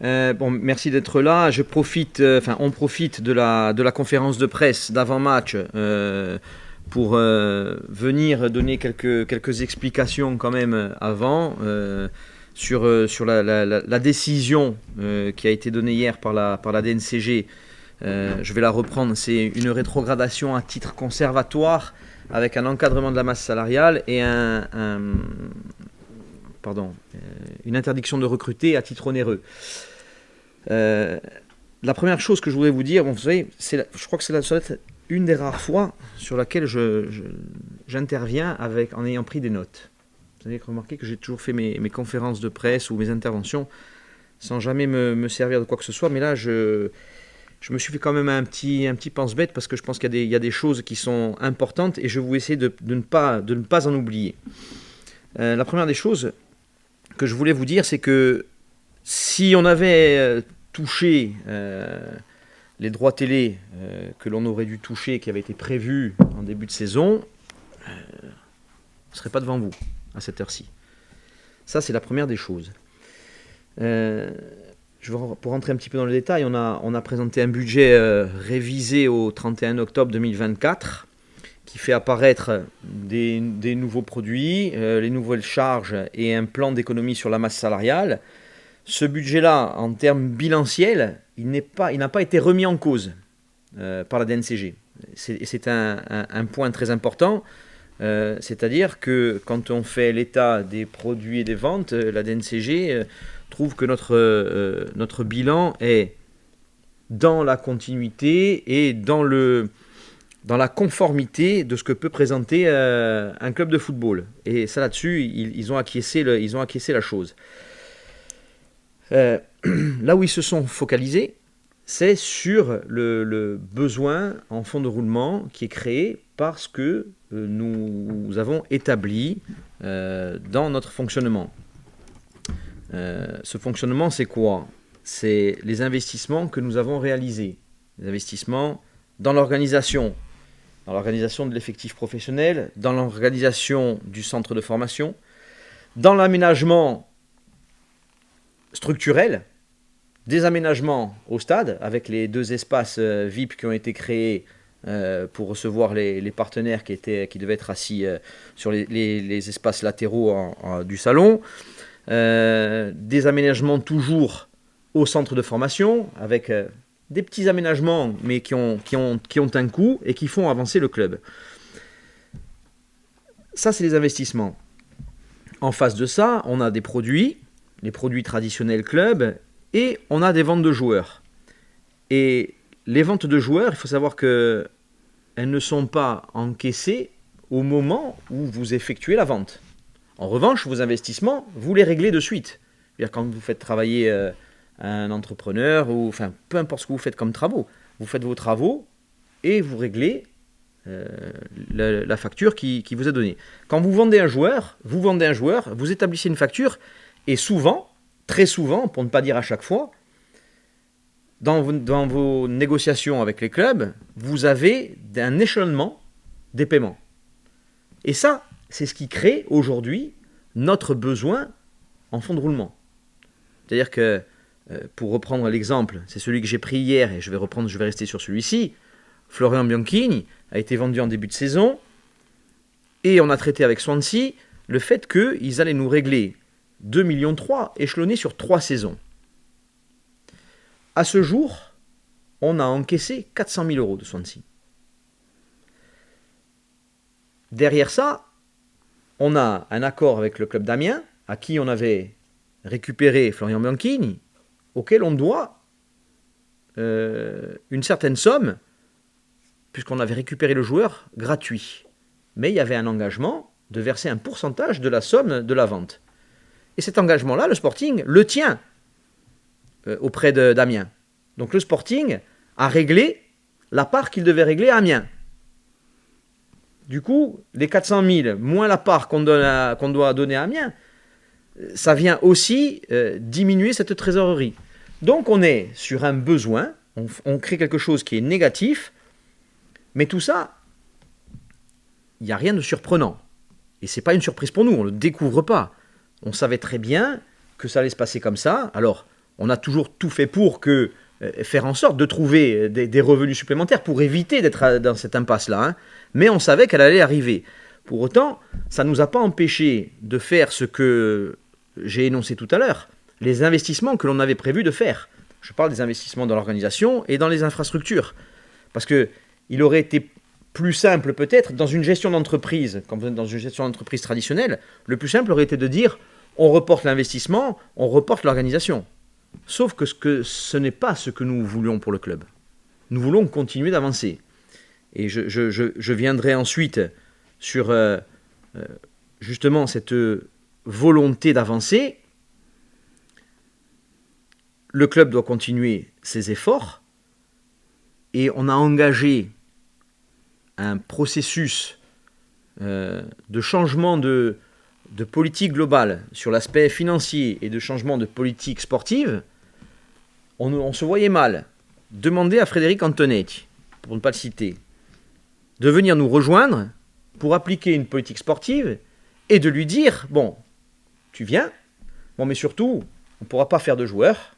Bon, merci d'être là. On profite de la conférence de presse d'avant-match pour venir donner quelques explications quand même avant sur la décision qui a été donnée hier par la DNCG. Je vais la reprendre. C'est une rétrogradation à titre conservatoire avec un encadrement de la masse salariale et une interdiction de recruter à titre onéreux. La première chose que je voudrais vous dire, bon, vous savez, je crois que c'est une des rares fois sur laquelle j'interviens en ayant pris des notes. Vous avez remarqué que j'ai toujours fait mes conférences de presse ou mes interventions sans jamais me servir de quoi que ce soit, mais là je me suis fait quand même un petit pense-bête parce que je pense qu'il y a des choses qui sont importantes et je vais essayer de ne pas en oublier. La première des choses que je voulais vous dire, c'est que si on avait touché les droits télé que l'on aurait dû toucher, qui avaient été prévus en début de saison, on ne serait pas devant vous à cette heure-ci. Ça, c'est la première des choses. Pour rentrer un petit peu dans le détail, on a présenté un budget révisé au 31 octobre 2024 qui fait apparaître des nouveaux produits, les nouvelles charges et un plan d'économie sur la masse salariale. Ce budget-là, en termes bilanciels, il n'a pas été remis en cause par la DNCG. C'est un point très important, c'est-à-dire que quand on fait l'état des produits et des ventes, la DNCG trouve que notre bilan est dans la continuité et dans la conformité de ce que peut présenter un club de football. Et ça, là-dessus, ils ont acquiescé la chose. Là où ils se sont focalisés, c'est sur le besoin en fonds de roulement qui est créé parce que nous avons établi dans notre fonctionnement. Ce fonctionnement, c'est quoi ? C'est les investissements que nous avons réalisés. Les investissements dans l'organisation de l'effectif professionnel, dans l'organisation du centre de formation, dans l'aménagement structurel, des aménagements au stade, avec les 2 espaces VIP qui ont été créés pour recevoir les partenaires qui devaient être assis sur les espaces latéraux du salon, des aménagements toujours au centre de formation, avec des petits aménagements, mais qui ont un coût et qui font avancer le club. Ça, c'est les investissements. En face de ça, on a des produits, les produits traditionnels club, et on a des ventes de joueurs. Et les ventes de joueurs, il faut savoir qu'elles ne sont pas encaissées au moment où vous effectuez la vente. En revanche, vos investissements, vous les réglez de suite. C'est-à-dire quand vous faites travailler un entrepreneur, ou enfin, peu importe ce que vous faites comme travaux, vous faites vos travaux et vous réglez la facture qui vous est donnée. Quand vous vendez un joueur, vous établissez une facture, et souvent, très souvent, pour ne pas dire à chaque fois, dans vos négociations avec les clubs, vous avez un échelonnement des paiements. Et ça, c'est ce qui crée aujourd'hui notre besoin en fonds de roulement. C'est-à-dire que, pour reprendre l'exemple, c'est celui que j'ai pris hier, et je vais rester sur celui-ci, Florian Bianchini a été vendu en début de saison, et on a traité avec Swansea le fait qu'ils allaient nous régler 2,3 millions échelonnés sur 3 saisons. À ce jour, on a encaissé 400 000 euros de Swansea. Derrière ça, on a un accord avec le club d'Amiens, à qui on avait récupéré Florian Bianchini, auquel on doit une certaine somme, puisqu'on avait récupéré le joueur gratuit. Mais il y avait un engagement de verser un pourcentage de la somme de la vente. Et cet engagement-là, le Sporting le tient auprès d'Amiens. Donc le Sporting a réglé la part qu'il devait régler à Amiens. Du coup, les 400 000 moins la part qu'on doit donner à Amiens, ça vient aussi diminuer cette trésorerie. Donc on est sur un besoin, on crée quelque chose qui est négatif, mais tout ça, il n'y a rien de surprenant. Et ce n'est pas une surprise pour nous, on ne le découvre pas. On savait très bien que ça allait se passer comme ça. Alors, on a toujours tout fait pour faire en sorte de trouver des revenus supplémentaires pour éviter d'être dans cette impasse-là. Hein. Mais on savait qu'elle allait arriver. Pour autant, ça ne nous a pas empêché de faire ce que j'ai énoncé tout à l'heure, les investissements que l'on avait prévu de faire. Je parle des investissements dans l'organisation et dans les infrastructures. Parce qu'il aurait été plus simple peut-être, dans une gestion d'entreprise, comme dans une gestion d'entreprise traditionnelle, le plus simple aurait été de dire on reporte l'investissement, on reporte l'organisation. Sauf que ce n'est pas ce que nous voulions pour le club. Nous voulons continuer d'avancer. Et je viendrai ensuite sur justement cette volonté d'avancer. Le club doit continuer ses efforts et on a engagé un processus de changement de politique globale sur l'aspect financier et de changement de politique sportive. On se voyait mal demander à Frédéric Antonetti, pour ne pas le citer, de venir nous rejoindre pour appliquer une politique sportive et de lui dire, bon, tu viens, bon, mais surtout, on ne pourra pas faire de joueurs,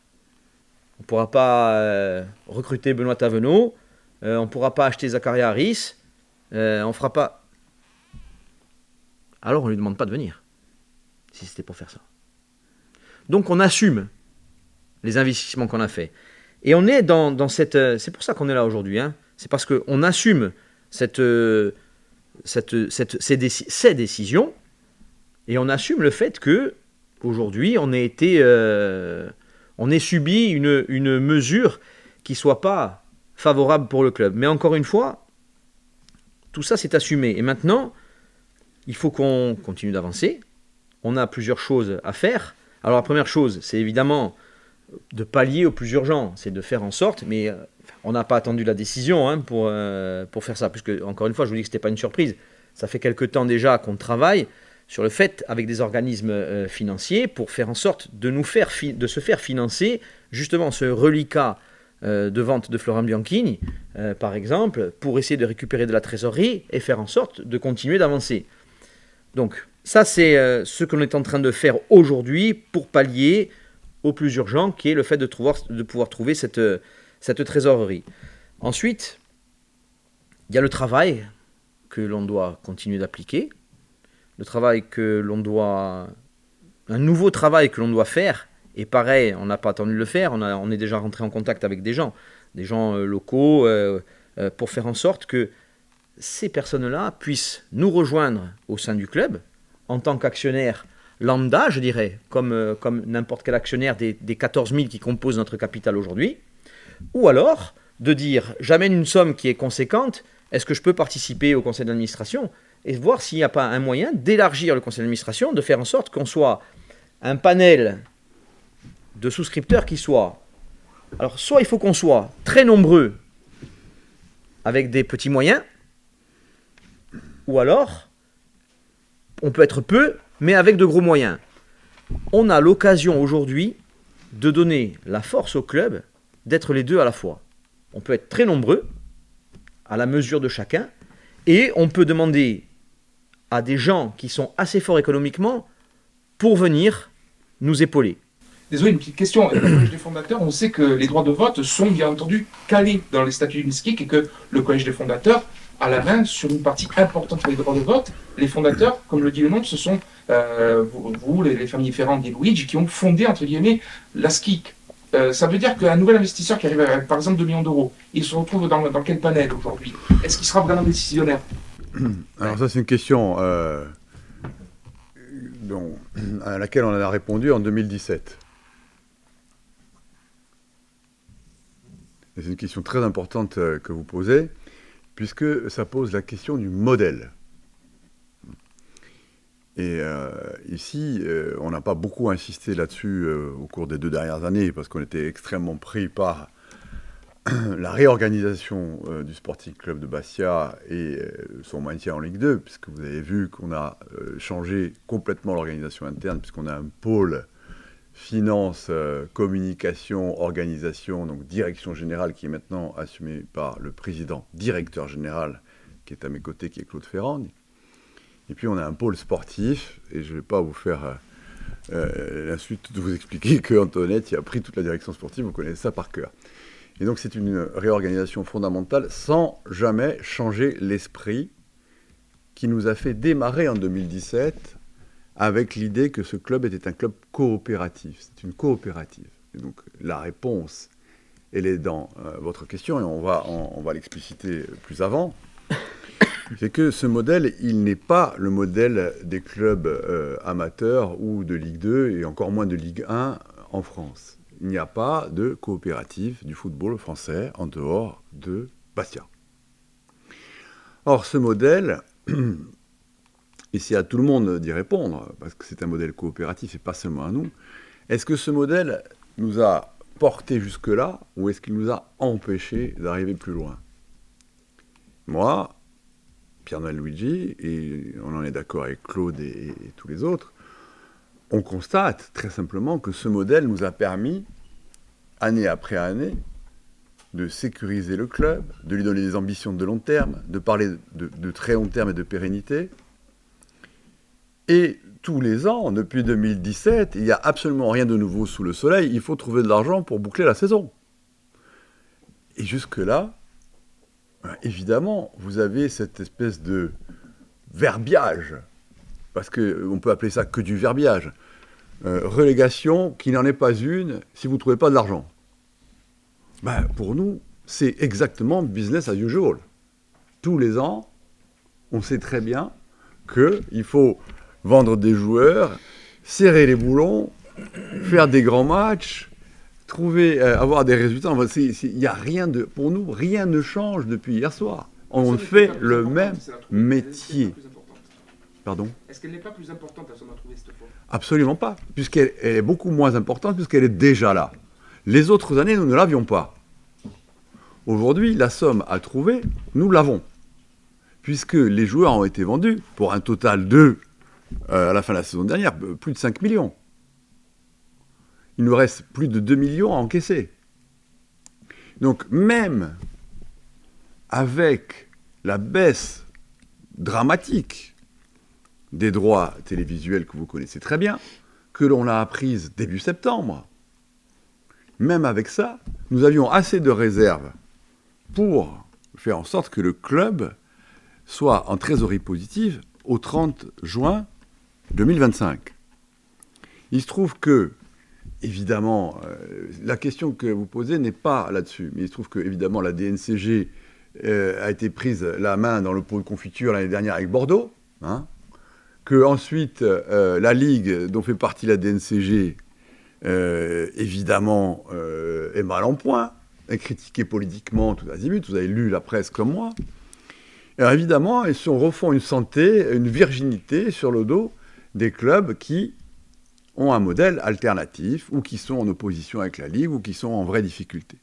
on ne pourra pas recruter Benoît Tavenot, on ne pourra pas acheter Zakaria Harris, on ne fera pas... Alors on ne lui demande pas de venir, si c'était pour faire ça. Donc on assume les investissements qu'on a faits. Et on est dans cette... C'est pour ça qu'on est là aujourd'hui, hein. C'est parce qu'on assume ces décisions et on assume le fait que aujourd'hui on ait subi une mesure qui soit pas favorable pour le club. Mais encore une fois, tout ça c'est assumé. Et maintenant, il faut qu'on continue d'avancer. On a plusieurs choses à faire. Alors la première chose, c'est évidemment de pallier au plus urgent, c'est de faire en sorte, mais on n'a pas attendu la décision hein, pour faire ça, puisque encore une fois, je vous dis que ce n'était pas une surprise. Ça fait quelque temps déjà qu'on travaille sur le fait, avec des organismes financiers, pour faire en sorte de se faire financer justement ce reliquat de vente de Florent Bianchini, par exemple, pour essayer de récupérer de la trésorerie et faire en sorte de continuer d'avancer. Donc ça, c'est ce qu'on est en train de faire aujourd'hui pour pallier au plus urgent, qui est le fait de pouvoir trouver cette trésorerie. Ensuite, il y a le travail que l'on doit continuer d'appliquer, un nouveau travail que l'on doit faire, et pareil, on n'a pas attendu de le faire, on est déjà rentré en contact avec des gens locaux, pour faire en sorte que ces personnes-là puissent nous rejoindre au sein du club, en tant qu'actionnaires lambda, je dirais, comme n'importe quel actionnaire des 14 000 qui composent notre capital aujourd'hui, ou alors de dire, j'amène une somme qui est conséquente, est-ce que je peux participer au conseil d'administration et voir s'il n'y a pas un moyen d'élargir le conseil d'administration, de faire en sorte qu'on soit un panel de souscripteurs qui soit... Alors, soit il faut qu'on soit très nombreux avec des petits moyens, ou alors on peut être peu, mais avec de gros moyens. On a l'occasion aujourd'hui de donner la force au club d'être les deux à la fois. On peut être très nombreux, à la mesure de chacun, et on peut demander à des gens qui sont assez forts économiquement pour venir nous épauler. Désolé, une petite question. Le Collège des fondateurs, on sait que les droits de vote sont bien entendu calés dans les statuts du MISKIC et que le Collège des fondateurs a la main sur une partie importante des droits de vote. Les fondateurs, comme le dit le nom, ce sont vous, les familles Ferrand et Luigi, qui ont fondé, entre guillemets, la SKIC. Ça veut dire qu'un nouvel investisseur qui arrive avec, par exemple, 2 millions d'euros, il se retrouve dans quel panel aujourd'hui? Est-ce qu'il sera vraiment décisionnaire? Alors ça, c'est une question à laquelle on a répondu en 2017. Et c'est une question très importante que vous posez, puisque ça pose la question du modèle. Et ici, on n'a pas beaucoup insisté là-dessus au cours des 2 dernières années, parce qu'on était extrêmement pris par la réorganisation du Sporting Club de Bastia et son maintien en Ligue 2, puisque vous avez vu qu'on a changé complètement l'organisation interne, puisqu'on a un pôle finance, communication, organisation, donc direction générale, qui est maintenant assumée par le président directeur général, qui est à mes côtés, qui est Claude Ferrand. Et puis on a un pôle sportif, et je ne vais pas vous faire Ensuite, de vous expliquer qu'Antoinette y a pris toute la direction sportive, vous connaissez ça par cœur. Et donc c'est une réorganisation fondamentale sans jamais changer l'esprit qui nous a fait démarrer en 2017 avec l'idée que ce club était un club coopératif. C'est une coopérative. Et donc la réponse, elle est dans votre question, et on va l'expliciter plus avant. C'est que ce modèle, il n'est pas le modèle des clubs amateurs ou de Ligue 2 et encore moins de Ligue 1 en France. Il n'y a pas de coopérative du football français en dehors de Bastia. Or, ce modèle, et c'est à tout le monde d'y répondre, parce que c'est un modèle coopératif et pas seulement à nous, est-ce que ce modèle nous a porté jusque-là ou est-ce qu'il nous a empêchés d'arriver plus loin ? Moi, Pierre-Noël Luigi, et on en est d'accord avec Claude et tous les autres, on constate très simplement que ce modèle nous a permis, année après année, de sécuriser le club, de lui donner des ambitions de long terme, de parler de très long terme et de pérennité. Et tous les ans, depuis 2017, il n'y a absolument rien de nouveau sous le soleil, il faut trouver de l'argent pour boucler la saison. Et jusque-là, évidemment, vous avez cette espèce de verbiage, parce qu'on peut appeler ça que du verbiage. Relégation qui n'en est pas une si vous ne trouvez pas de l'argent. Pour nous, c'est exactement business as usual. Tous les ans, on sait très bien qu'il faut vendre des joueurs, serrer les boulons, faire des grands matchs, avoir des résultats. Y a rien de, pour nous, rien ne change depuis hier soir. On fait le même métier. Pardon ? Est-ce qu'elle n'est pas plus importante, la somme à trouver cette fois ? Absolument pas, puisqu'elle est beaucoup moins importante, puisqu'elle est déjà là. Les autres années, nous ne l'avions pas. Aujourd'hui, la somme à trouver, nous l'avons. Puisque les joueurs ont été vendus pour un total à la fin de la saison dernière, plus de 5 millions. Il nous reste plus de 2 millions à encaisser. Donc même avec la baisse dramatique des droits télévisuels que vous connaissez très bien, que l'on a apprise début septembre, même avec ça, nous avions assez de réserves pour faire en sorte que le club soit en trésorerie positive au 30 juin 2025. Il se trouve que, évidemment, la question que vous posez n'est pas là-dessus, mais il se trouve que, évidemment, la DNCG a été prise la main dans le pot de confiture l'année dernière avec Bordeaux, que ensuite la Ligue, dont fait partie la DNCG, évidemment, est mal en point, est critiquée politiquement tout azimut, vous avez lu la presse comme moi. Alors évidemment, ils se refont une santé, une virginité sur le dos des clubs qui ont un modèle alternatif, ou qui sont en opposition avec la Ligue, ou qui sont en vraie difficulté.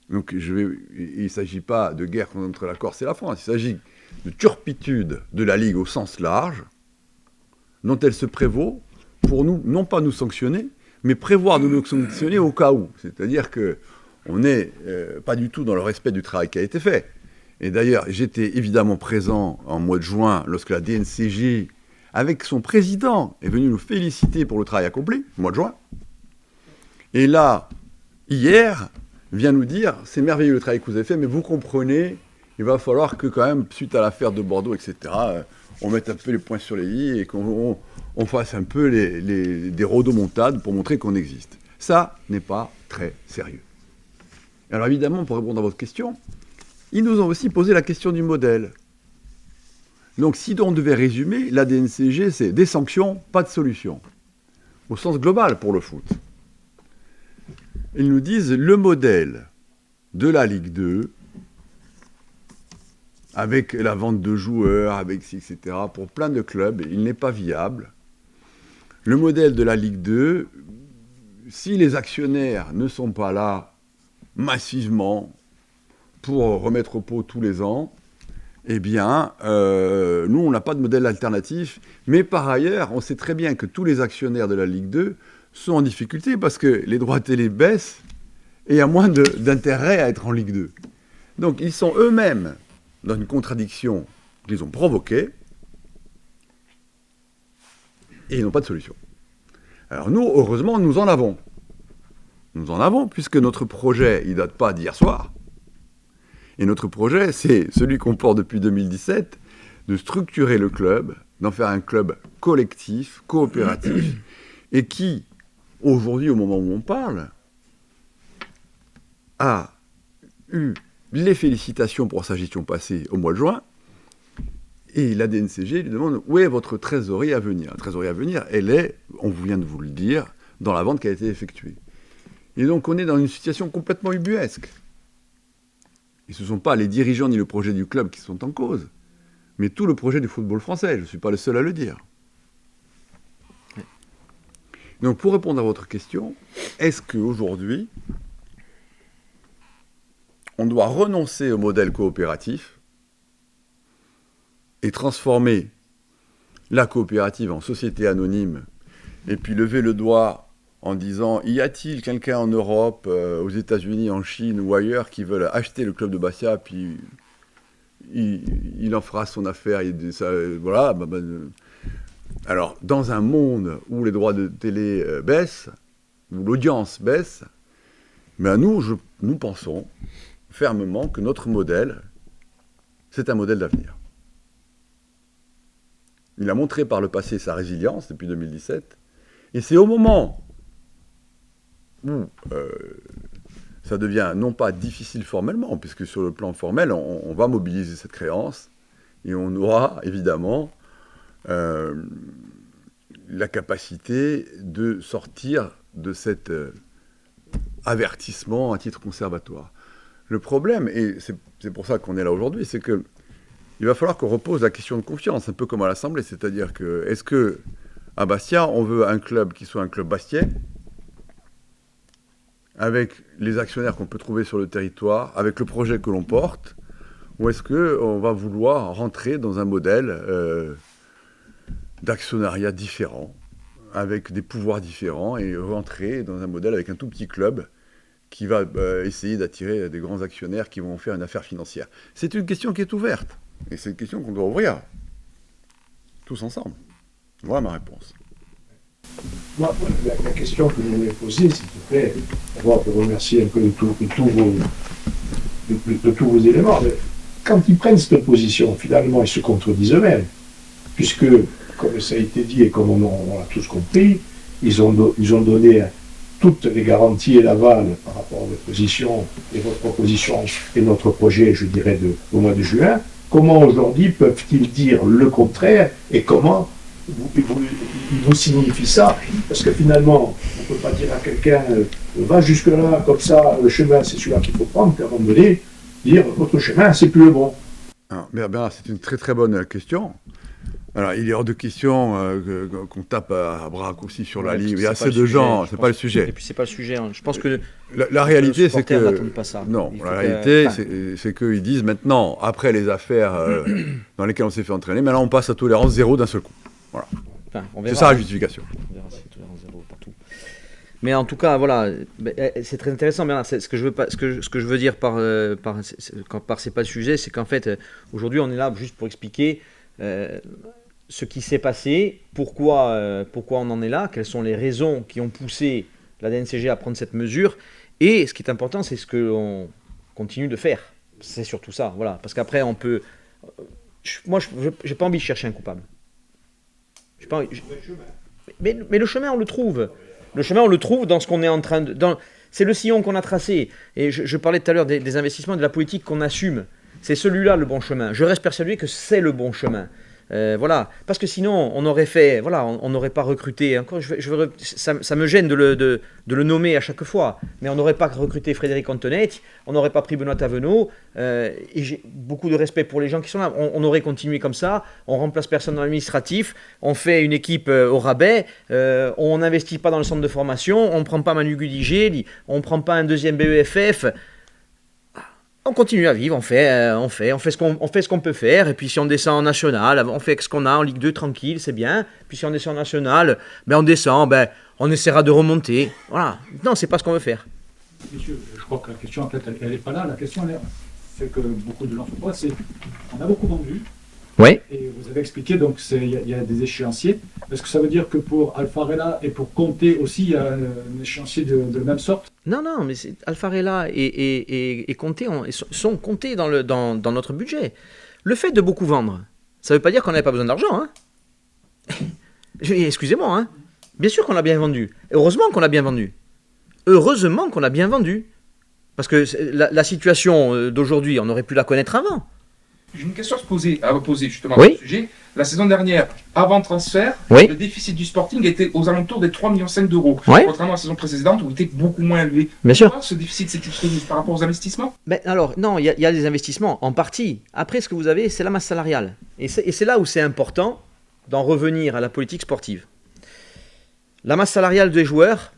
Donc il ne s'agit pas de guerre contre la Corse et la France, il s'agit de turpitude de la Ligue au sens large, dont elle se prévaut pour nous, non pas nous sanctionner, mais prévoir de nous sanctionner au cas où. C'est-à-dire qu'on n'est pas du tout dans le respect du travail qui a été fait. Et d'ailleurs, j'étais évidemment présent en mois de juin, lorsque la DNCG, avec son président, est venue nous féliciter pour le travail accompli, mois de juin. Et là, hier, vient nous dire, c'est merveilleux le travail que vous avez fait, mais vous comprenez, il va falloir que quand même, suite à l'affaire de Bordeaux, etc., on mette un peu les points sur les i et qu'on fasse un peu des rodomontades pour montrer qu'on existe. Ça n'est pas très sérieux. Alors évidemment, pour répondre à votre question, ils nous ont aussi posé la question du modèle. Donc si on devait résumer, la DNCG, c'est des sanctions, pas de solution. Au sens global pour le foot. Ils nous disent le modèle de la Ligue 2, avec la vente de joueurs, etc., pour plein de clubs, il n'est pas viable. Le modèle de la Ligue 2, si les actionnaires ne sont pas là massivement pour remettre au pot tous les ans, eh bien, nous, on n'a pas de modèle alternatif. Mais par ailleurs, on sait très bien que tous les actionnaires de la Ligue 2 sont en difficulté parce que les droits télé baissent et il y a moins d'intérêt à être en Ligue 2. Donc, ils sont eux-mêmes dans une contradiction qu'ils ont provoquée et ils n'ont pas de solution. Alors nous, heureusement, nous en avons. Nous en avons, puisque notre projet, il ne date pas d'hier soir. Et notre projet, c'est celui qu'on porte depuis 2017, de structurer le club, d'en faire un club collectif, coopératif, et qui, aujourd'hui, au moment où on parle, a eu les félicitations pour sa gestion passée au mois de juin, et la DNCG lui demande où est votre trésorerie à venir. La trésorerie à venir, elle est, on vient de vous le dire, dans la vente qui a été effectuée. Et donc on est dans une situation complètement ubuesque. Et ce ne sont pas les dirigeants ni le projet du club qui sont en cause, mais tout le projet du football français. Je ne suis pas le seul à le dire. Donc pour répondre à votre question, est-ce qu'aujourd'hui, on doit renoncer au modèle coopératif et transformer la coopérative en société anonyme, et puis lever le doigt en disant, y a-t-il quelqu'un en Europe, aux États-Unis, en Chine ou ailleurs qui veulent acheter le club de Bastia, puis il en fera son affaire, voilà. Alors, dans un monde où les droits de télé baissent, où l'audience baisse, nous pensons fermement que notre modèle, c'est un modèle d'avenir. Il a montré par le passé sa résilience depuis 2017, et c'est au moment où ça devient non pas difficile formellement, puisque sur le plan formel, on va mobiliser cette créance, et on aura évidemment la capacité de sortir de cet avertissement à titre conservatoire. Le problème, et c'est pour ça qu'on est là aujourd'hui, c'est que il va falloir qu'on repose la question de confiance, un peu comme à l'Assemblée, c'est-à-dire que, est-ce que à Bastia, on veut un club qui soit un club bastiais, avec les actionnaires qu'on peut trouver sur le territoire, avec le projet que l'on porte, ou est-ce qu'on va vouloir rentrer dans un modèle d'actionnariat différent, avec des pouvoirs différents, et rentrer dans un modèle avec un tout petit club qui va essayer d'attirer des grands actionnaires qui vont en faire une affaire financière. C'est une question qui est ouverte, et c'est une question qu'on doit ouvrir, tous ensemble. Voilà ma réponse. Moi, la question que je voulais poser, s'il te plaît, d'abord te remercier un peu de tous vos éléments. Mais quand ils prennent cette position, finalement, ils se contredisent eux-mêmes. Puisque, comme ça a été dit et comme on l'a tous compris, ils ont donné toutes les garanties et l'aval par rapport à votre position et votre proposition et notre projet, je dirais, au mois de juin. Comment aujourd'hui peuvent-ils dire le contraire et comment il vous signifie ça? Parce que finalement, on ne peut pas dire à quelqu'un va jusque-là, comme ça, le chemin c'est celui-là qu'il faut prendre, puis à un moment donné, dire votre chemin c'est plus le bon. Alors, Bernard, c'est une très très bonne question. Alors, il est hors de question qu'on tape à bras raccourcis sur la ligne. Il y a assez de gens, c'est pas le sujet. Et puis c'est pas le sujet. Hein. Je pense que la réalité, c'est que pas ça. non, la réalité, c'est qu'ils disent maintenant, après les affaires dans lesquelles on s'est fait entraîner, maintenant on passe à tolérance zéro d'un seul coup. Voilà. Enfin, c'est ça la justification. On verra si c'est tolérance zéro partout. Mais en tout cas, voilà, c'est très intéressant. Bernard, ce que je veux dire par c'est pas le sujet, c'est qu'en fait, aujourd'hui, on est là juste pour expliquer ce qui s'est passé, pourquoi on en est là, quelles sont les raisons qui ont poussé la DNCG à prendre cette mesure, et ce qui est important, c'est ce que l'on continue de faire. C'est surtout ça, voilà. Parce qu'après, on peut... Moi, je n'ai pas envie de chercher un coupable. Mais le chemin, on le trouve. Le chemin, on le trouve dans ce qu'on est en train de... C'est le sillon qu'on a tracé. Et je parlais tout à l'heure des investissements, de la politique qu'on assume. C'est celui-là le bon chemin. Je reste persuadé que c'est le bon chemin. Voilà, parce que sinon on aurait fait, voilà, on n'aurait pas recruté. Encore, ça me gêne de le nommer à chaque fois, mais on n'aurait pas recruté Frédéric Antonetti, on n'aurait pas pris Benoît Tavenot. Et j'ai beaucoup de respect pour les gens qui sont là. On aurait continué comme ça. On remplace personne dans l'administratif. On fait une équipe au rabais. On n'investit pas dans le centre de formation. On ne prend pas Manu Gudigé. On ne prend pas un deuxième BEFF. On continue à vivre, on fait ce qu'on peut faire, et puis si on descend en national, on fait ce qu'on a en Ligue 2 tranquille, c'est bien. Puis si on descend en national, on descend, on essaiera de remonter. Voilà. Non, c'est pas ce qu'on veut faire. Messieurs, je crois que la question, en fait, elle n'est pas là. La question, c'est que beaucoup de gens se posent, c'est on a beaucoup vendu, Ouais. Et vous avez expliqué, donc il y a des échéanciers. Est-ce que ça veut dire que pour Alfarella et pour Conte aussi, il y a un échéancier de la même sorte? Non, mais Alfarella et Conte sont comptés dans notre budget. Le fait de beaucoup vendre, ça ne veut pas dire qu'on n'avait pas besoin d'argent. Hein. Excusez-moi. Hein. Bien sûr qu'on a bien vendu. Heureusement qu'on a bien vendu. Heureusement qu'on a bien vendu. Parce que la situation d'aujourd'hui, on aurait pu la connaître avant. J'ai une question à vous poser justement Oui. sur ce sujet. La saison dernière, avant transfert, Oui. le déficit du Sporting était aux alentours des 3,5 millions d'euros. Oui. Contrairement à la saison précédente où il était beaucoup moins élevé. Bien sûr. Pourquoi ce déficit s'est exprimé par rapport aux investissements? Ben alors, non, il y a des investissements, en partie. Après, ce que vous avez, c'est la masse salariale. Et c'est là où c'est important d'en revenir à la politique sportive. La masse salariale des joueurs,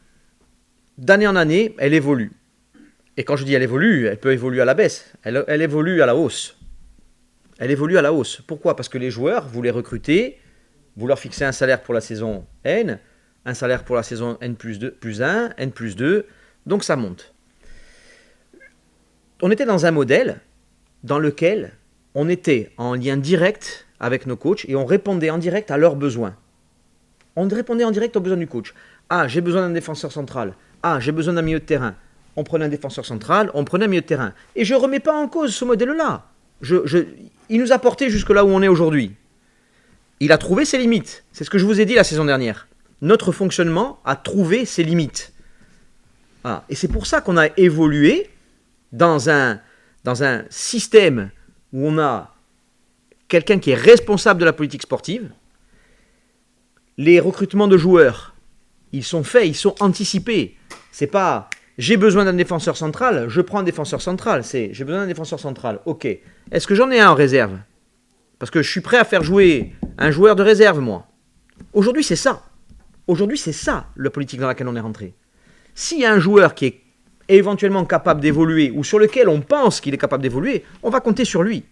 d'année en année, elle évolue. Et quand je dis elle évolue, elle peut évoluer à la baisse. Elle évolue à la hausse. Elle évolue à la hausse. Pourquoi? Parce que les joueurs, vous les recrutez, vous leur fixez un salaire pour la saison N, un salaire pour la saison N plus 1, N plus 2, donc ça monte. On était dans un modèle dans lequel on était en lien direct avec nos coachs et on répondait en direct à leurs besoins. On répondait en direct aux besoins du coach. Ah, j'ai besoin d'un défenseur central. Ah, j'ai besoin d'un milieu de terrain. On prenait un défenseur central, on prenait un milieu de terrain. Et je ne remets pas en cause ce modèle-là. Il nous a porté jusque là où on est aujourd'hui. Il a trouvé ses limites. C'est ce que je vous ai dit la saison dernière. Notre fonctionnement a trouvé ses limites. Ah, et c'est pour ça qu'on a évolué dans un système où on a quelqu'un qui est responsable de la politique sportive. Les recrutements de joueurs, ils sont faits, ils sont anticipés. C'est pas j'ai besoin d'un défenseur central, je prends un défenseur central. C'est j'ai besoin d'un défenseur central. Ok. Est-ce que j'en ai un en réserve? Parce que je suis prêt à faire jouer un joueur de réserve, moi. Aujourd'hui, c'est ça. Aujourd'hui, c'est ça, la politique dans laquelle on est rentré. S'il y a un joueur qui est éventuellement capable d'évoluer, ou sur lequel on pense qu'il est capable d'évoluer, on va compter sur lui.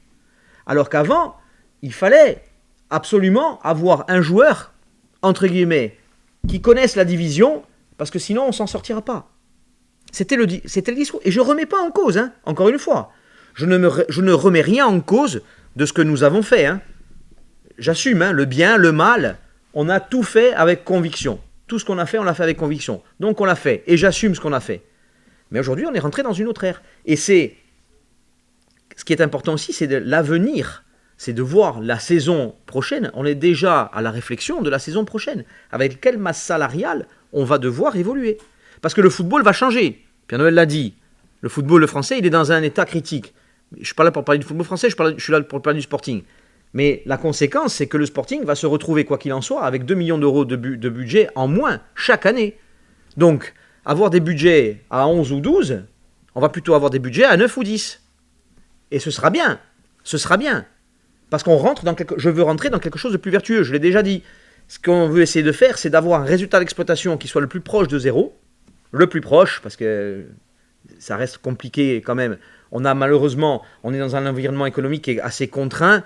Alors qu'avant, il fallait absolument avoir un joueur, entre guillemets, qui connaisse la division, parce que sinon on ne s'en sortira pas. C'était le discours. Et je ne remets pas en cause, hein, encore une fois. Je ne remets rien en cause de ce que nous avons fait. Hein. J'assume, hein, le bien, le mal, on a tout fait avec conviction. Tout ce qu'on a fait, on l'a fait avec conviction. Donc on l'a fait, et j'assume ce qu'on a fait. Mais aujourd'hui, on est rentré dans une autre ère. Et ce qui est important aussi, c'est de l'avenir. C'est de voir la saison prochaine. On est déjà à la réflexion de la saison prochaine. Avec quelle masse salariale on va devoir évoluer. Parce que le football va changer. Pierre-Noël l'a dit. Le football français, il est dans un état critique. Je ne suis pas là pour parler du football français, je suis là pour parler du Sporting. Mais la conséquence, c'est que le Sporting va se retrouver, quoi qu'il en soit, avec 2 millions d'euros de budget en moins chaque année. Donc, avoir des budgets à 11 ou 12, on va plutôt avoir des budgets à 9 ou 10. Et ce sera bien. Ce sera bien. Parce qu'on rentre dans je veux rentrer dans quelque chose de plus vertueux, je l'ai déjà dit. Ce qu'on veut essayer de faire, c'est d'avoir un résultat d'exploitation qui soit le plus proche de zéro. Le plus proche, parce que ça reste compliqué quand même. On est dans un environnement économique qui est assez contraint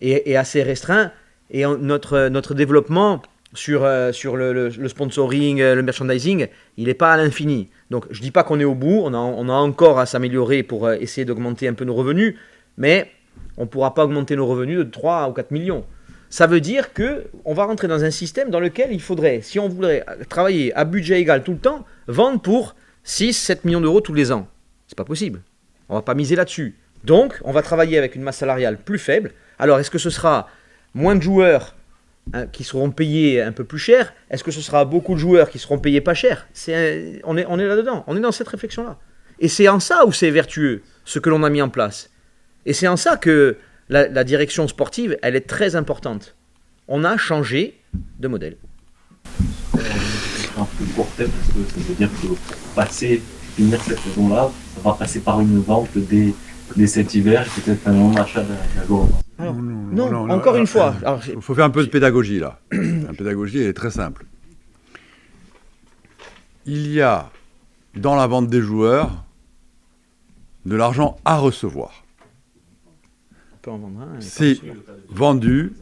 et assez restreint. Et notre développement sur le sponsoring, le merchandising, il n'est pas à l'infini. Donc je ne dis pas qu'on est au bout, on a encore à s'améliorer pour essayer d'augmenter un peu nos revenus, mais on ne pourra pas augmenter nos revenus de 3 ou 4 millions. Ça veut dire qu'on va rentrer dans un système dans lequel il faudrait, si on voudrait travailler à budget égal tout le temps, vendre pour 6-7 millions d'euros tous les ans. C'est pas possible. On ne va pas miser là-dessus. Donc, on va travailler avec une masse salariale plus faible. Alors, est-ce que ce sera moins de joueurs qui seront payés un peu plus cher? Est-ce que ce sera beaucoup de joueurs qui seront payés pas cher? On est là-dedans. On est dans cette réflexion-là. Et c'est en ça où c'est vertueux, ce que l'on a mis en place. Et c'est en ça que la direction sportive, elle est très importante. On a changé de modèle. Un peu court terme, parce que ça veut dire que pour finir cette saison-là, ça va passer par une vente dès cet hiver, et peut-être un non-achat d'un joueur. Alors, non, encore une fois. Il faut faire un peu de pédagogie là. La pédagogie, elle est très simple. Il y a dans la vente des joueurs de l'argent à recevoir. On peut en vendre un. C'est vendu,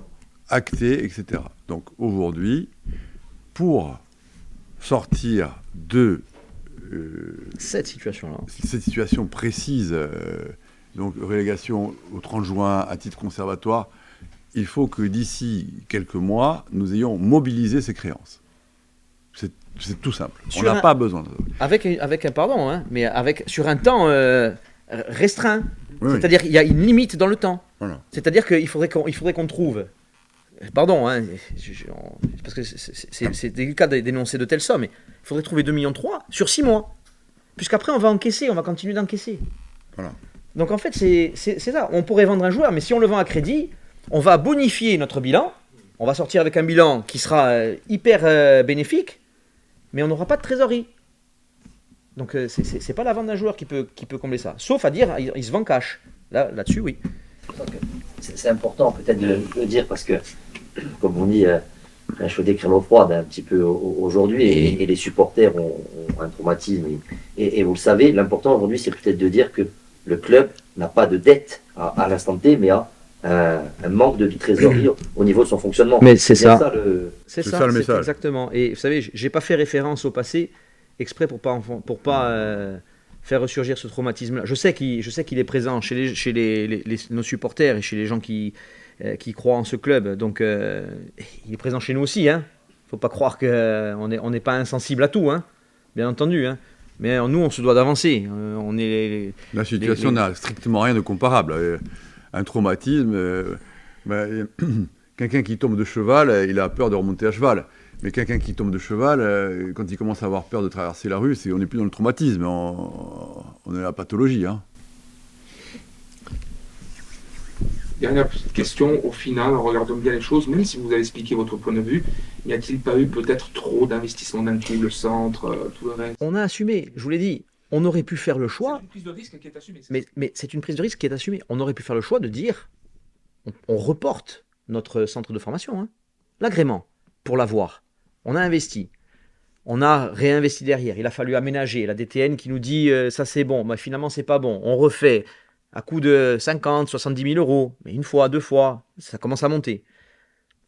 acté, etc. Donc aujourd'hui, pour sortir de cette situation-là, cette situation précise, donc relégation au 30 juin à titre conservatoire, il faut que d'ici quelques mois, nous ayons mobilisé ces créances. C'est tout simple. On n'a pas besoin de... Avec un pardon, hein, mais sur un temps restreint. Oui, C'est-à-dire qu'il y a une limite dans le temps. Voilà. C'est-à-dire qu'il faudrait qu'on trouve... Pardon, hein, parce que c'est délicat d'énoncer de telles sommes, mais il faudrait trouver 2,3 millions sur 6 mois. Puisqu'après, on va continuer d'encaisser. Voilà. Donc en fait, c'est ça. On pourrait vendre un joueur, mais si on le vend à crédit, on va bonifier notre bilan. On va sortir avec un bilan qui sera hyper bénéfique, mais on n'aura pas de trésorerie. Donc c'est pas la vente d'un joueur qui peut combler ça. Sauf à dire, il se vend cash. Là-dessus, oui. C'est important peut-être de le dire parce que, comme on dit, un chaud d'écrire l'eau froide un petit peu aujourd'hui et les supporters ont un traumatisme. Et vous le savez, l'important aujourd'hui, c'est peut-être de dire que le club n'a pas de dette à l'instant T, mais a un manque de trésorerie au niveau de son fonctionnement. Mais c'est ça. C'est ça le message. Exactement. Et vous savez, j'ai pas fait référence au passé exprès pour pas faire ressurgir ce traumatisme-là. Je sais qu'il est présent chez nos supporters et chez les gens qui croient en ce club. Donc, il est présent chez nous aussi. Hein. Faut pas croire qu'on n'est pas insensible à tout, hein. Bien entendu. Hein. Mais nous, on se doit d'avancer. La situation n'a strictement rien de comparable. Un traumatisme, quelqu'un qui tombe de cheval, il a peur de remonter à cheval. Mais quelqu'un qui tombe de cheval, quand il commence à avoir peur de traverser la rue, on n'est plus dans le traumatisme, on est dans la pathologie. Hein. Dernière petite question, au final, en regardant bien les choses, même si vous avez expliqué votre point de vue, n'y a-t-il pas eu peut-être trop d'investissement d'un tout, le centre, tout le reste? On a assumé, je vous l'ai dit, on aurait pu faire le choix. C'est une prise de risque qui est assumée. Mais c'est une prise de risque qui est assumée. On aurait pu faire le choix de dire, on reporte notre centre de formation, hein, l'agrément, pour l'avoir. On a investi. On a réinvesti derrière. Il a fallu aménager. La DTN qui nous dit ça c'est bon, mais finalement c'est pas bon. On refait à coût de 50, 70 000 euros. Mais une fois, deux fois, ça commence à monter.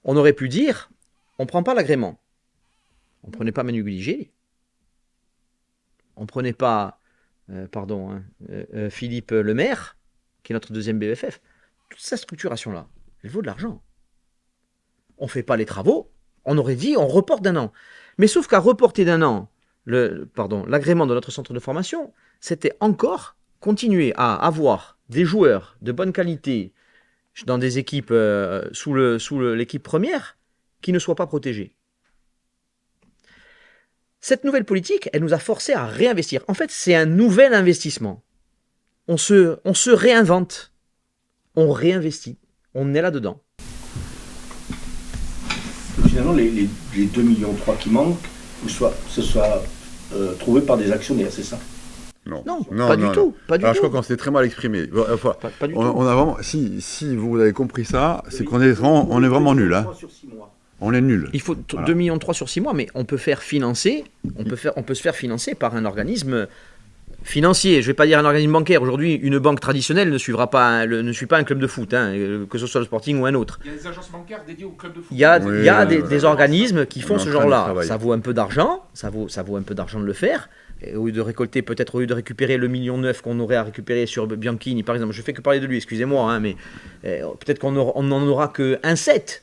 On aurait pu dire on ne prend pas l'agrément. On ne prenait pas Manu Guligé. On ne prenait pas Philippe Lemaire, qui est notre deuxième BFF. Toute cette structuration-là, elle vaut de l'argent. On ne fait pas les travaux. On aurait dit, on reporte d'un an. Mais sauf qu'à reporter d'un an l'agrément de notre centre de formation, c'était encore continuer à avoir des joueurs de bonne qualité dans des équipes sous l'équipe première qui ne soient pas protégés. Cette nouvelle politique, elle nous a forcés à réinvestir. En fait, c'est un nouvel investissement. On se réinvente. On réinvestit. On est là-dedans. Finalement, les 2,3 millions qui manquent, ce soit trouvés par des actionnaires, c'est ça? Non, pas du tout. Je crois qu'on s'est très mal exprimé. Enfin, pas du tout. On a vraiment, si vous avez compris ça, c'est qu'on est vraiment nul. Hein. On est nul. Il faut 2,3 millions sur 6 mois, mais on peut se faire financer par un organisme financier. Je ne vais pas dire un organisme bancaire. Aujourd'hui, une banque traditionnelle ne suit pas un club de foot, hein, que ce soit le Sporting ou un autre. Il y a des agences bancaires dédiées au club de foot. Il y a des organismes qui font ce genre-là. Ça vaut un peu d'argent. Ça vaut un peu d'argent de le faire. Et au lieu de récupérer le 1,9 million qu'on aurait à récupérer sur Bianchini, par exemple, je fais que parler de lui, excusez-moi, hein, mais peut-être qu'on n'en aura que 1,7.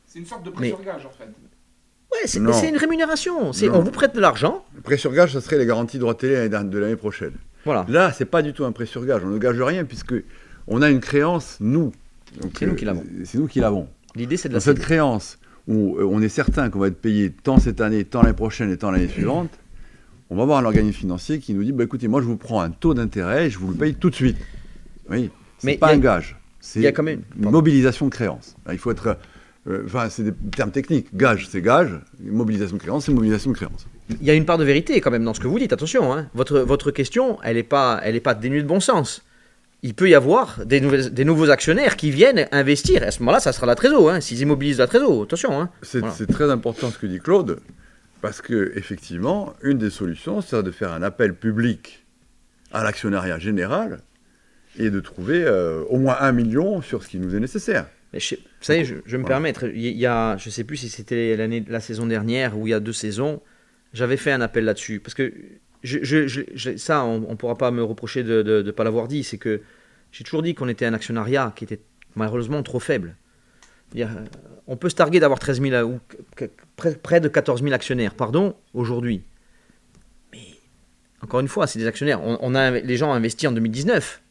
C'est une sorte de prêt sur gage, en fait. Ouais, c'est une rémunération. On vous prête de l'argent. Le prêt sur gage, ça serait les garanties droits télé de l'année prochaine. Voilà. Là, c'est pas du tout un prêt sur gage. On ne gage rien puisque on a une créance, nous. C'est nous qui l'avons. C'est nous qui l'avons. L'idée, c'est de la cette créance où on est certain qu'on va être payé tant cette année, tant l'année prochaine et tant l'année suivante. On va avoir un organisme financier qui nous dit écoutez, moi je vous prends un taux d'intérêt et je vous le paye tout de suite. Oui, c'est pas un gage, c'est une mobilisation de créance. Il faut être. C'est des termes techniques. Gage, c'est gage. Mobilisation de créance, c'est mobilisation de créance. Il y a une part de vérité quand même dans ce que vous dites. Attention, hein. Votre question, elle n'est pas dénuée de bon sens. Il peut y avoir des nouveaux actionnaires qui viennent investir. Et à ce moment-là, ça sera la trésor. Hein, s'ils immobilisent la trésor, attention. Hein. C'est très important ce que dit Claude. Parce qu'effectivement, une des solutions, c'est de faire un appel public à l'actionnariat général et de trouver au moins 1 million sur ce qui nous est nécessaire. Vous savez, je vais me permettre, je ne sais plus si c'était la saison dernière ou il y a 2 saisons, j'avais fait un appel là-dessus. Parce que ça, on ne pourra pas me reprocher de ne pas l'avoir dit. C'est que j'ai toujours dit qu'on était un actionnariat qui était malheureusement trop faible. On peut se targuer d'avoir 13 000 ou près de 14 000 actionnaires, aujourd'hui. Mais, encore une fois, c'est des actionnaires. Les gens ont investi en 2019.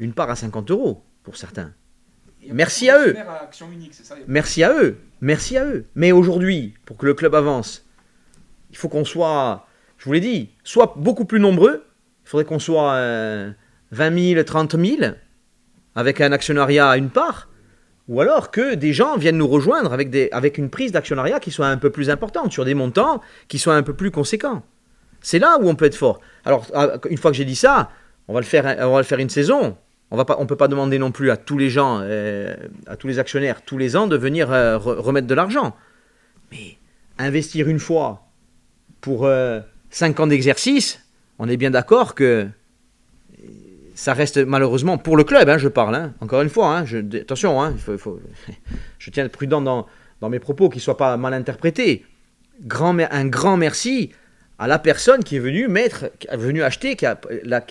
Une part à 50 € pour certains. Merci à eux. Merci à eux. Mais aujourd'hui, pour que le club avance, il faut qu'on soit, je vous l'ai dit, soit beaucoup plus nombreux. Il faudrait qu'on soit 20 000, 30 000, avec un actionnariat à une part. Ou alors que des gens viennent nous rejoindre avec une prise d'actionnariat qui soit un peu plus importante, sur des montants qui soient un peu plus conséquents. C'est là où on peut être fort. Alors, une fois que j'ai dit ça, on va le faire une saison. On ne peut pas demander non plus à tous les gens, à tous les actionnaires, tous les ans, de venir remettre de l'argent. Mais investir une fois pour 5 ans d'exercice, on est bien d'accord que ça reste malheureusement pour le club, je parle. Encore une fois, attention, je tiens à être prudent dans mes propos, qu'ils ne soient pas mal interprétés. Un grand merci à la personne qui est venue acheter, qui a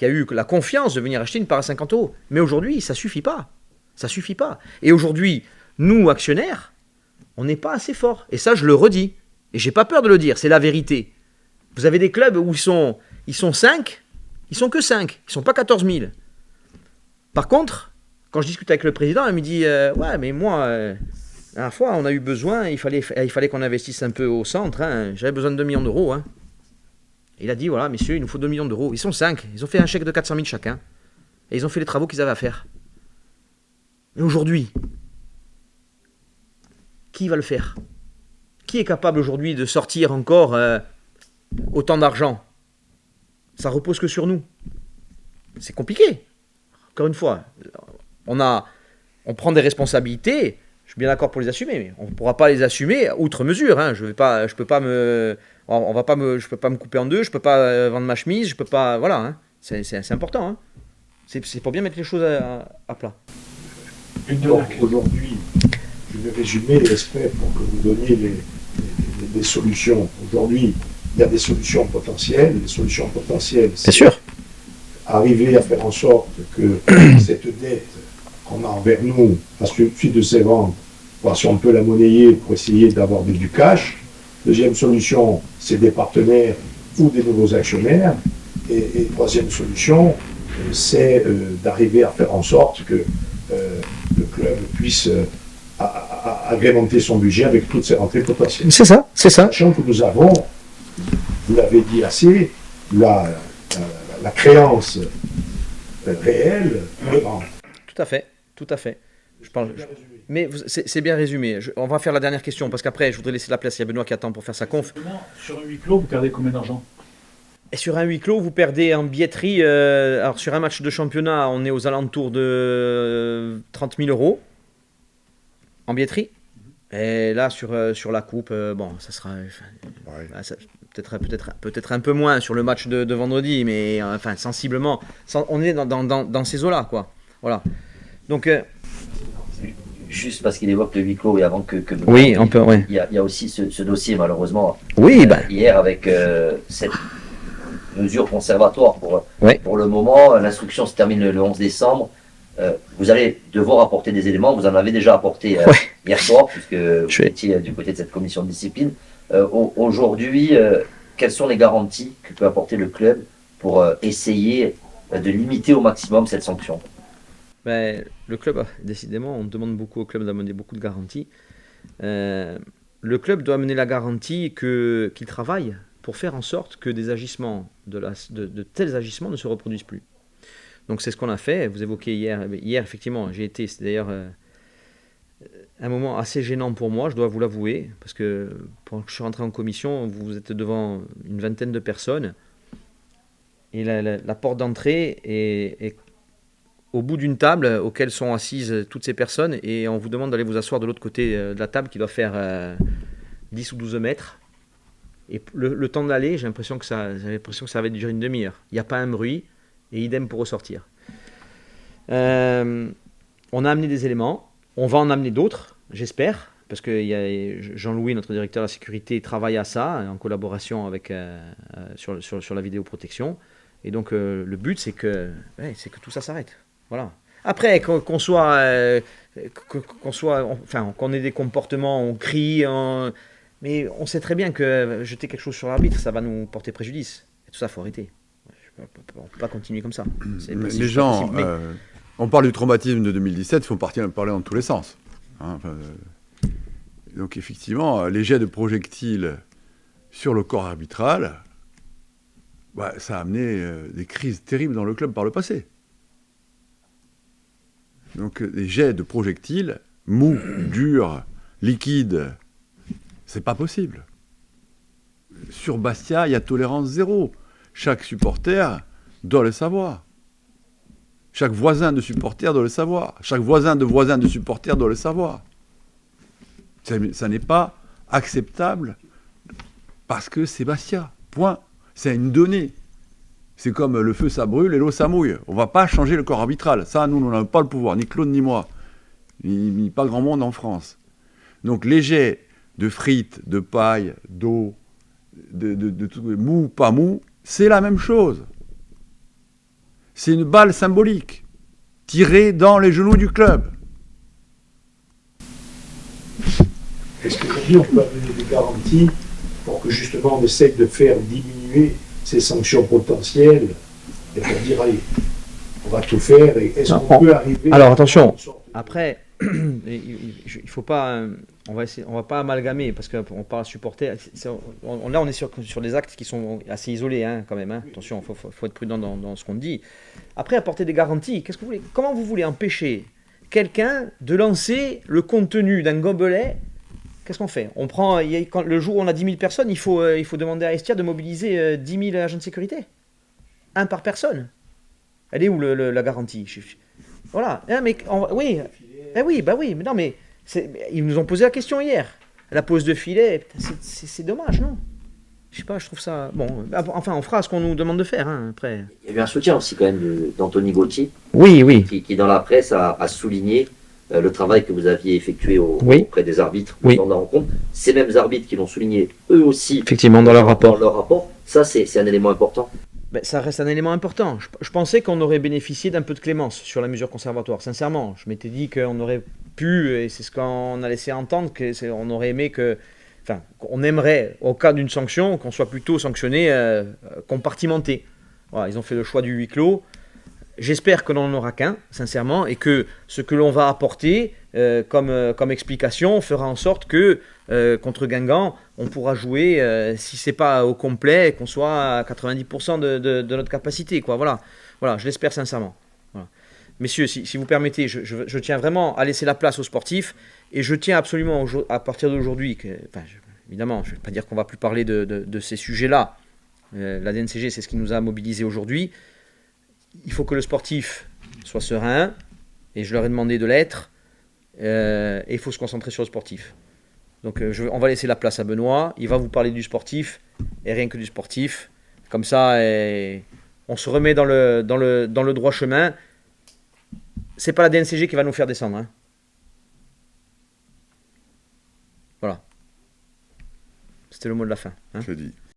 eu la confiance de venir acheter une part à 50 €. Mais aujourd'hui, ça ne suffit pas. Ça suffit pas. Et aujourd'hui, nous, actionnaires, on n'est pas assez forts. Et ça, je le redis. Et j'ai pas peur de le dire, c'est la vérité. Vous avez des clubs où ils sont 5, ils sont que 5, ils sont pas 14 000. Par contre, quand je discute avec le président, il me dit ouais, mais moi, la dernière fois, on a eu besoin, il fallait qu'on investisse un peu au centre, j'avais besoin de 2 millions d'euros. Il a dit voilà, messieurs, il nous faut 2 millions d'euros. Ils sont 5, ils ont fait un chèque de 400 000 chacun. Et ils ont fait les travaux qu'ils avaient à faire. Mais aujourd'hui, qui va le faire? Qui est capable aujourd'hui de sortir encore autant d'argent? Ça repose que sur nous. C'est compliqué. Encore une fois, on prend des responsabilités. Je suis bien d'accord pour les assumer, mais on ne pourra pas les assumer outre mesure. Je peux pas me couper en deux. Je peux pas vendre ma chemise. Je peux pas. Voilà. C'est important. C'est pour bien mettre les choses à plat. Donc aujourd'hui, je vais résumer l'expert pour que vous donniez des solutions. Aujourd'hui, il y a des solutions potentielles. Les solutions potentielles, c'est sûr. Arriver à faire en sorte que cette dette qu'on a envers nous, à la suite de ces ventes, voir si on peut la monnayer pour essayer d'avoir du cash. Deuxième solution, c'est des partenaires ou des nouveaux actionnaires. Et troisième solution, c'est d'arriver à faire en sorte que le club puisse agrémenter son budget avec toutes ses rentrées potentielles. C'est ça. Sachant que nous avons, vous l'avez dit assez, la créance réelle est grande. Tout à fait. Mais c'est bien résumé. On va faire la dernière question, parce qu'après, je voudrais laisser la place. Il y a Benoît qui attend pour faire sa conf. Sur un huis clos, vous perdez combien d'argent? Et sur un huis clos, vous perdez en billetterie. Alors, sur un match de championnat, on est aux alentours de 30 000 € en billetterie. Et là, sur la coupe, ça sera peut-être un peu moins sur le match de vendredi, mais sensiblement, on est dans ces eaux-là, quoi. Voilà. Donc, juste parce qu'il évoque le huis clos et avant que oui, on peut. Ouais. Il y a aussi ce dossier, malheureusement. Oui, hier, avec cette mesure conservatoire pour le moment, l'instruction se termine le 11 décembre. Vous allez devoir apporter des éléments. Vous en avez déjà apporté hier soir, puisque vous étiez du côté de cette commission de discipline. Aujourd'hui, quelles sont les garanties que peut apporter le club pour essayer de limiter au maximum cette sanction? Le club, décidément, on demande beaucoup au club d'amener beaucoup de garanties. Le club doit amener la garantie qu'il travaille pour faire en sorte que des agissements, de tels agissements ne se reproduisent plus. Donc c'est ce qu'on a fait. Vous évoquez hier, effectivement, c'est d'ailleurs un moment assez gênant pour moi, je dois vous l'avouer, parce que quand je suis rentré en commission, vous êtes devant une vingtaine de personnes, et la porte d'entrée est au bout d'une table auquel sont assises toutes ces personnes, et on vous demande d'aller vous asseoir de l'autre côté de la table qui doit faire 10 ou 12 mètres. Et le temps d'aller, j'ai l'impression que ça va durer une demi-heure. Il n'y a pas un bruit, et idem pour ressortir. On a amené des éléments, on va en amener d'autres, j'espère, parce que Jean-Louis, notre directeur de la sécurité, travaille à ça, en collaboration avec, sur la vidéoprotection. Et donc le but, c'est que tout ça s'arrête. Voilà. Après, qu'on soit, enfin, qu'on ait des comportements, on crie, mais on sait très bien que jeter quelque chose sur l'arbitre, ça va nous porter préjudice. Et tout ça, faut arrêter. On peut pas continuer comme ça. Les gens, on parle du traumatisme de 2017, il faut parler dans tous les sens. Hein, donc effectivement, les jets de projectiles sur le corps arbitral, ça a amené des crises terribles dans le club par le passé. Donc les jets de projectiles, mous, durs, liquides, c'est pas possible. Sur Bastia, il y a tolérance zéro. Chaque supporter doit le savoir. Chaque voisin de supporter doit le savoir. Chaque voisin de supporter doit le savoir. Ça n'est pas acceptable parce que c'est Bastia. Point. C'est une donnée. C'est comme le feu, ça brûle et l'eau, ça mouille. On ne va pas changer le corps arbitral. Ça, nous, on n'a pas le pouvoir. Ni Claude, ni moi. Ni pas grand monde en France. Donc, les jets de frites, de paille, d'eau, de tout, mou, pas mou, c'est la même chose. C'est une balle symbolique tirée dans les genoux du club. Est-ce qu'aujourd'hui on peut amener des garanties pour que justement on essaye de faire diminuer ces sanctions potentielles et pour dire allez, on va tout faire et est-ce qu'on peut arriver... Alors attention, après, il faut pas... on va pas amalgamer parce qu'on parle supporter. Là, on est sur des actes qui sont assez isolés, hein, quand même. Hein. Attention, faut être prudent dans ce qu'on dit. Après, apporter des garanties. Qu'est-ce que vous voulez ? Comment vous voulez empêcher quelqu'un de lancer le contenu d'un gobelet ? Qu'est-ce qu'on fait ? On prend, le jour où on a 10 000 personnes, il faut demander à Estia de mobiliser 10 000 agents de sécurité. Un par personne. Elle est où la garantie ? Voilà. Hein, mais, oui. Oui, mais non, mais ils nous ont posé la question hier. La pose de filet, c'est dommage, non ? Je sais pas, je trouve ça... Bon, enfin, on fera ce qu'on nous demande de faire, hein, après. Il y a eu un soutien aussi quand même d'Anthony Gauthier, Oui. qui dans la presse a souligné le travail que vous aviez effectué auprès des arbitres lors de la rencontre. Ces mêmes arbitres qui l'ont souligné eux aussi effectivement dans leur rapport. Ça, c'est un élément important. Ben, ça reste un élément important. Je pensais qu'on aurait bénéficié d'un peu de clémence sur la mesure conservatoire, sincèrement. Je m'étais dit qu'on aurait pu, et c'est ce qu'on a laissé entendre, qu'on aurait aimé que... Enfin, on aimerait, au cas d'une sanction, qu'on soit plutôt sanctionné compartimenté. Voilà, ils ont fait le choix du huis clos. J'espère que l'on n'en aura qu'un, sincèrement, et que ce que l'on va apporter comme explication fera en sorte que contre Guingamp, on pourra jouer, si ce n'est pas au complet, qu'on soit à 90% de notre capacité. Quoi. Voilà, je l'espère sincèrement. Voilà. Messieurs, si vous permettez, je tiens vraiment à laisser la place aux sportifs, et je tiens absolument, à partir d'aujourd'hui, évidemment, je ne vais pas dire qu'on ne va plus parler de ces sujets-là. La DNCG, c'est ce qui nous a mobilisés aujourd'hui. Il faut que le sportif soit serein, et je leur ai demandé de l'être, et il faut se concentrer sur le sportif. Donc on va laisser la place à Benoît, il va vous parler du sportif, et rien que du sportif. Comme ça, on se remet dans le droit chemin. C'est pas la DNCG qui va nous faire descendre. Hein. Voilà. C'était le mot de la fin. Hein. Je dis.